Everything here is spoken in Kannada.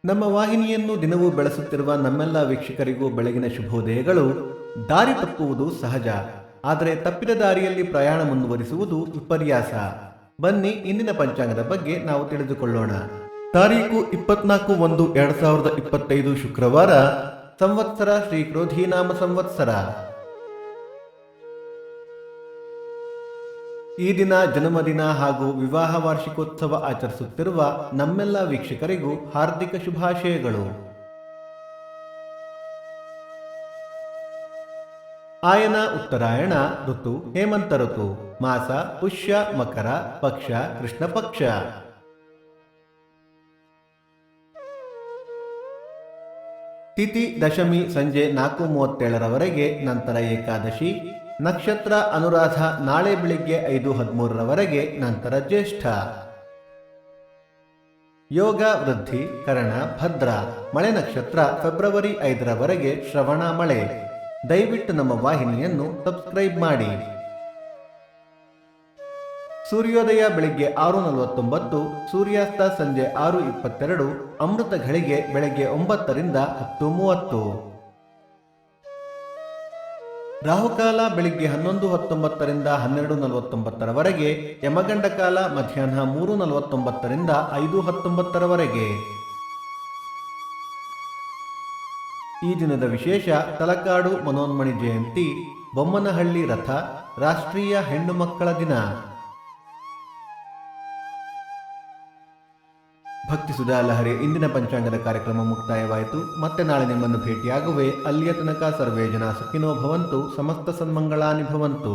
ನಮ್ಮ ವಾಹಿನಿಯನ್ನು ದಿನವೂ ಬೆಳೆಸುತ್ತಿರುವ ನಮ್ಮೆಲ್ಲ ವೀಕ್ಷಕರಿಗೂ ಬೆಳಗಿನ ಶುಭೋದಯಗಳು. ದಾರಿ ತಪ್ಪುವುದು ಸಹಜ, ಆದರೆ ತಪ್ಪಿದ ದಾರಿಯಲ್ಲಿ ಪ್ರಯಾಣ ಮುಂದುವರಿಸುವುದು ವಿಪರ್ಯಾಸ. ಬನ್ನಿ ಇಂದಿನ ಪಂಚಾಂಗದ ಬಗ್ಗೆ ನಾವು ತಿಳಿದುಕೊಳ್ಳೋಣ. ತಾರೀಕು 24/1/2025 ಶುಕ್ರವಾರ. ಸಂವತ್ಸರ ಶ್ರೀ ಕ್ರೋಧೀನಾಮ ಸಂವತ್ಸರ. ಈ ದಿನ ಜನ್ಮದಿನ ಹಾಗೂ ವಿವಾಹ ವಾರ್ಷಿಕೋತ್ಸವ ಆಚರಿಸುತ್ತಿರುವ ನಮ್ಮೆಲ್ಲ ವೀಕ್ಷಕರಿಗೂ ಹಾರ್ದಿಕ ಶುಭಾಶಯಗಳು. ಆಯನ ಉತ್ತರಾಯಣ ಋತು ಹೇಮಂತ ಋತು. ಮಾಸ ಪುಷ್ಯ ಮಕರ, ಪಕ್ಷ ಕೃಷ್ಣ ಪಕ್ಷ. ತಿಥಿ ದಶಮಿ ಸಂಜೆ 4:37 ನಂತರ ಏಕಾದಶಿ. ನಕ್ಷತ್ರ ಅನುರಾಧ ನಾಳೆ ಬೆಳಿಗ್ಗೆ 5:13 ನಂತರ ಜ್ಯೇಷ್ಠ. ಯೋಗ ವೃದ್ಧಿ ಕರಣ ಭದ್ರ. ಮಳೆ ನಕ್ಷತ್ರ ಫೆಬ್ರವರಿ 5 ಶ್ರವಣ ಮಳೆ. ದಯವಿಟ್ಟು ನಮ್ಮ ವಾಹಿನಿಯನ್ನು ಸಬ್ಸ್ಕ್ರೈಬ್ ಮಾಡಿ. ಸೂರ್ಯೋದಯ ಬೆಳಿಗ್ಗೆ 6:49, ಸೂರ್ಯಾಸ್ತ ಸಂಜೆ 6:22, ಅಮೃತ ಘಳಿಗೆ ಬೆಳಗ್ಗೆ 9 ರಿಂದ 10:30. ರಾಹುಕಾಲ ಬೆಳಿಗ್ಗೆ 11:19 ರಿಂದ 12:49, ಯಮಗಂಡ ಕಾಲ ಮಧ್ಯಾಹ್ನ 3:49 ರಿಂದ 5:19. ಈ ದಿನದ ವಿಶೇಷ ತಲಕಾಡು ಮನೋನ್ಮಣಿ ಜಯಂತಿ, ಬೊಮ್ಮನಹಳ್ಳಿ ರಥ, ರಾಷ್ಟ್ರೀಯ ಹೆಣ್ಣು ಮಕ್ಕಳ ದಿನ. ಭಕ್ತಿ ಸುಧಾ ಲಹರಿ ಇಂದಿನ ಪಂಚಾಂಗದ ಕಾರ್ಯಕ್ರಮ ಮುಕ್ತಾಯವಾಯಿತು. ಮತ್ತೆ ನಾಳೆ ನಿಮ್ಮನ್ನು ಭೇಟಿಯಾಗುವೆ. ಅಲ್ಲಿಯ ತನಕ ಸರ್ವೇ ಜನ ಸುಖಿನೋ ಭವಂತು, ಸಮಸ್ತ ಸನ್ಮಂಗಳಾನಿ ಭವಂತು.